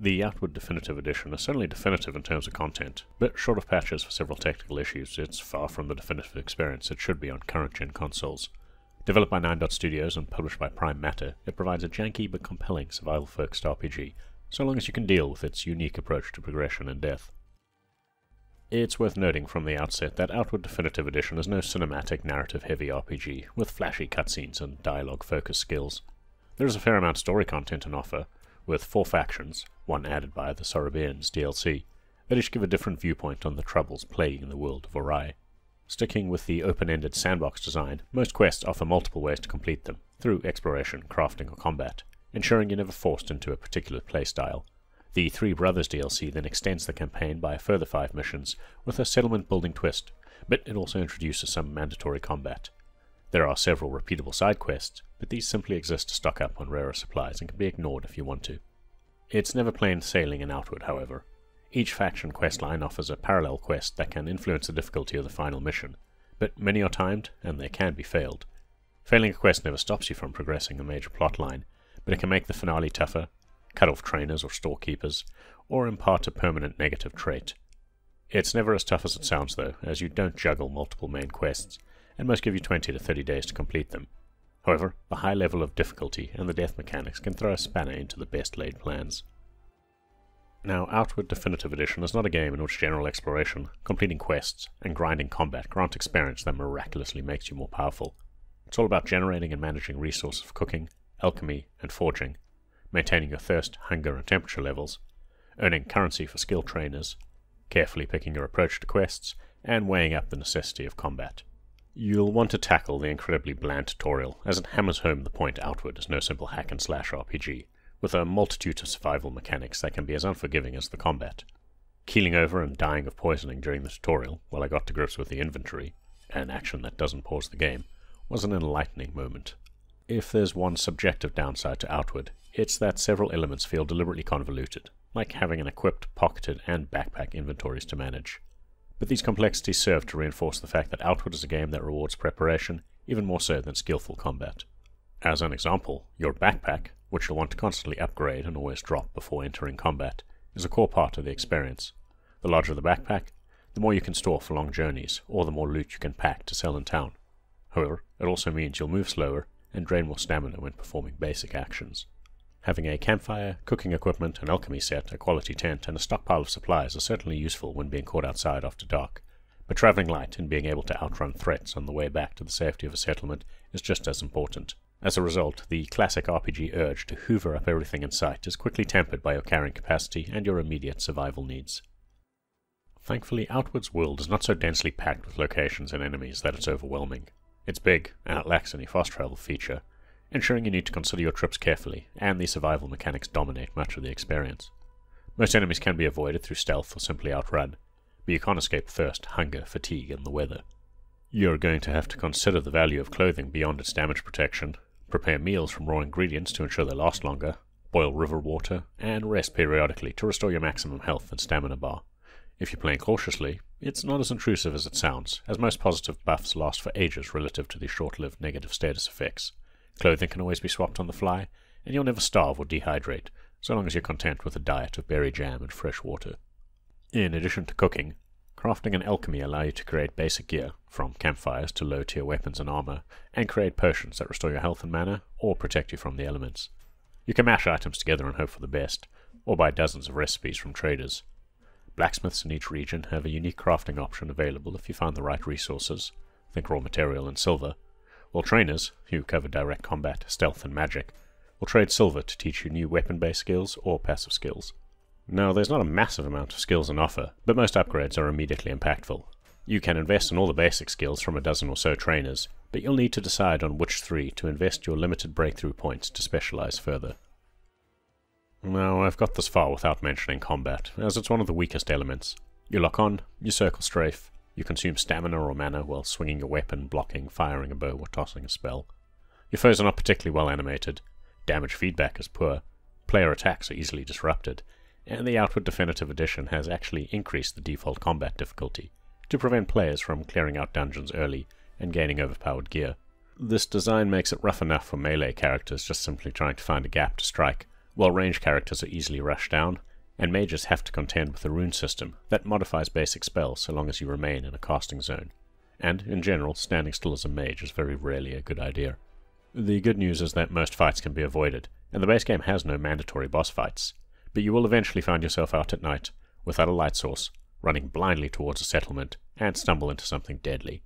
The Outward Definitive Edition is certainly definitive in terms of content, but short of patches for several technical issues, it's far from the definitive experience it should be on current-gen consoles. Developed by 9 Studios and published by Prime Matter, it provides a janky but compelling survival-focused RPG, so long as you can deal with its unique approach to progression and death. It's worth noting from the outset that Outward Definitive Edition is no cinematic, narrative-heavy RPG with flashy cutscenes and dialogue-focused skills. There is a fair amount of story content on offer, with 4 factions, one added by the Sorabians DLC, that each give a different viewpoint on the troubles plaguing the world of Orai. Sticking with the open-ended sandbox design, most quests offer multiple ways to complete them, through exploration, crafting, or combat, ensuring you're never forced into a particular playstyle. The Three Brothers DLC then extends the campaign by a further 5 missions, with a settlement-building twist, but it also introduces some mandatory combat. There are several repeatable side quests, but these simply exist to stock up on rarer supplies and can be ignored if you want to. It's never plain sailing in Outward, however. Each faction questline offers a parallel quest that can influence the difficulty of the final mission, but many are timed, and they can be failed. Failing a quest never stops you from progressing the major plotline, but it can make the finale tougher, cut off trainers or storekeepers, or impart a permanent negative trait. It's never as tough as it sounds though, as you don't juggle multiple main quests, and most give you 20 to 30 days to complete them. However, the high level of difficulty and the death mechanics can throw a spanner into the best laid plans. Now, Outward Definitive Edition is not a game in which general exploration, completing quests, and grinding combat grant experience that miraculously makes you more powerful. It's all about generating and managing resources for cooking, alchemy, and forging, maintaining your thirst, hunger, and temperature levels, earning currency for skill trainers, carefully picking your approach to quests, and weighing up the necessity of combat. You'll want to tackle the incredibly bland tutorial, as it hammers home the point Outward is no simple hack-and-slash RPG, with a multitude of survival mechanics that can be as unforgiving as the combat. Keeling over and dying of poisoning during the tutorial, while I got to grips with the inventory, an action that doesn't pause the game, was an enlightening moment. If there's one subjective downside to Outward, it's that several elements feel deliberately convoluted, like having an equipped, pocketed, and backpack inventories to manage. But these complexities serve to reinforce the fact that Outward is a game that rewards preparation, even more so than skillful combat. As an example, your backpack, which you'll want to constantly upgrade and always drop before entering combat, is a core part of the experience. The larger the backpack, the more you can store for long journeys, or the more loot you can pack to sell in town. However, it also means you'll move slower and drain more stamina when performing basic actions. Having a campfire, cooking equipment, an alchemy set, a quality tent, and a stockpile of supplies are certainly useful when being caught outside after dark, but traveling light and being able to outrun threats on the way back to the safety of a settlement is just as important. As a result, the classic RPG urge to hoover up everything in sight is quickly tempered by your carrying capacity and your immediate survival needs. Thankfully, Outward's world is not so densely packed with locations and enemies that it's overwhelming. It's big, and it lacks any fast travel feature, ensuring you need to consider your trips carefully, and the survival mechanics dominate much of the experience. Most enemies can be avoided through stealth or simply outrun, but you can't escape thirst, hunger, fatigue, and the weather. You're going to have to consider the value of clothing beyond its damage protection, prepare meals from raw ingredients to ensure they last longer, boil river water, and rest periodically to restore your maximum health and stamina bar. If you're playing cautiously, it's not as intrusive as it sounds, as most positive buffs last for ages relative to the short-lived negative status effects. Clothing can always be swapped on the fly, and you'll never starve or dehydrate, so long as you're content with a diet of berry jam and fresh water. In addition to cooking, crafting and alchemy allow you to create basic gear, from campfires to low-tier weapons and armor, and create potions that restore your health and mana, or protect you from the elements. You can mash items together and hope for the best, or buy dozens of recipes from traders. Blacksmiths in each region have a unique crafting option available if you find the right resources, think raw material and silver, while trainers, who cover direct combat, stealth and magic, will trade silver to teach you new weapon-based skills or passive skills. Now, there's not a massive amount of skills on offer, but most upgrades are immediately impactful. You can invest in all the basic skills from a dozen or so trainers, but you'll need to decide on which 3 to invest your limited breakthrough points to specialize further. Now, I've got this far without mentioning combat, as it's one of the weakest elements. You lock on, you circle strafe, you consume stamina or mana while swinging your weapon, blocking, firing a bow, or tossing a spell. Your foes are not particularly well animated, damage feedback is poor, player attacks are easily disrupted, and the Outward Definitive Edition has actually increased the default combat difficulty to prevent players from clearing out dungeons early and gaining overpowered gear. This design makes it rough enough for melee characters just simply trying to find a gap to strike, while range characters are easily rushed down, and mages have to contend with a rune system that modifies basic spells so long as you remain in a casting zone. And, in general, standing still as a mage is very rarely a good idea. The good news is that most fights can be avoided, and the base game has no mandatory boss fights, but you will eventually find yourself out at night, without a light source, running blindly towards a settlement, and stumble into something deadly.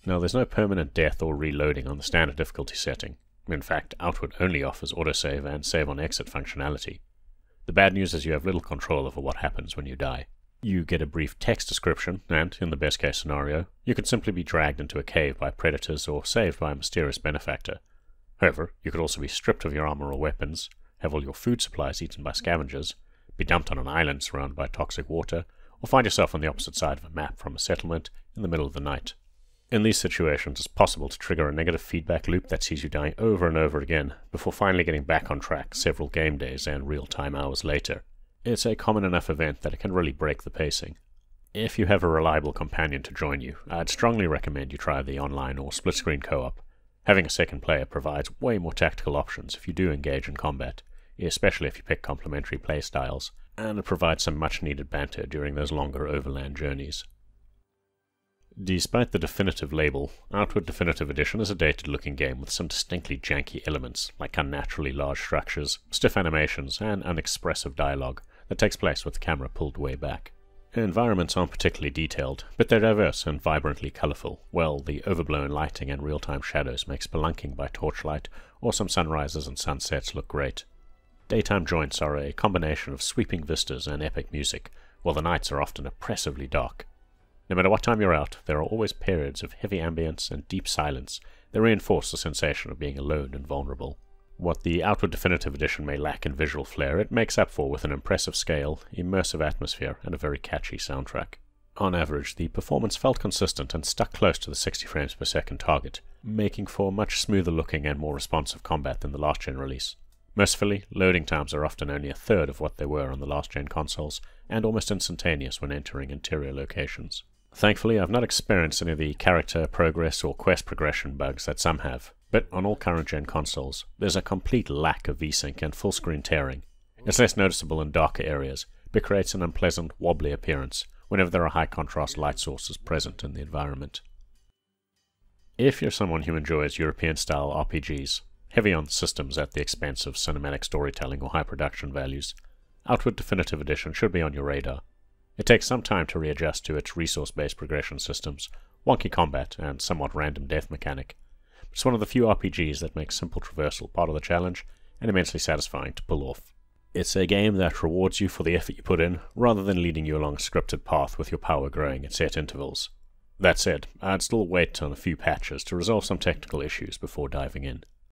Now, there's no permanent death or reloading on the standard difficulty setting. In fact, Outward only offers autosave and save on exit functionality. The bad news is you have little control over what happens when you die. You get a brief text description, and, in the best case scenario, you could simply be dragged into a cave by predators or saved by a mysterious benefactor. However, you could also be stripped of your armor or weapons, have all your food supplies eaten by scavengers, be dumped on an island surrounded by toxic water, or find yourself on the opposite side of a map from a settlement in the middle of the night. In these situations, it's possible to trigger a negative feedback loop that sees you dying over and over again, before finally getting back on track several game days and real-time hours later. It's a common enough event that it can really break the pacing. If you have a reliable companion to join you, I'd strongly recommend you try the online or split-screen co-op. Having a second player provides way more tactical options if you do engage in combat, especially if you pick complementary playstyles, and it provides some much-needed banter during those longer overland journeys. Despite the definitive label, Outward Definitive Edition is a dated-looking game with some distinctly janky elements, like unnaturally large structures, stiff animations, and unexpressive dialogue that takes place with the camera pulled way back. Environments aren't particularly detailed, but they're diverse and vibrantly colourful, while the overblown lighting and real-time shadows make spelunking by torchlight or some sunrises and sunsets look great. Daytime joints are a combination of sweeping vistas and epic music, while the nights are often oppressively dark. No matter what time you're out, there are always periods of heavy ambience and deep silence that reinforce the sensation of being alone and vulnerable. What the Outward Definitive Edition may lack in visual flair, it makes up for with an impressive scale, immersive atmosphere, and a very catchy soundtrack. On average, the performance felt consistent and stuck close to the 60 frames per second target, making for much smoother looking and more responsive combat than the last-gen release. Mercifully, loading times are often only a third of what they were on the last-gen consoles, and almost instantaneous when entering interior locations. Thankfully, I've not experienced any of the character progress or quest progression bugs that some have, but on all current-gen consoles, there's a complete lack of VSync and full-screen tearing. It's less noticeable in darker areas, but creates an unpleasant, wobbly appearance whenever there are high-contrast light sources present in the environment. If you're someone who enjoys European-style RPGs, heavy on systems at the expense of cinematic storytelling or high production values, Outward Definitive Edition should be on your radar. It takes some time to readjust to its resource-based progression systems, wonky combat, and somewhat random death mechanic. It's one of the few RPGs that makes simple traversal part of the challenge, and immensely satisfying to pull off. It's a game that rewards you for the effort you put in, rather than leading you along a scripted path with your power growing at set intervals. That said, I'd still wait on a few patches to resolve some technical issues before diving in.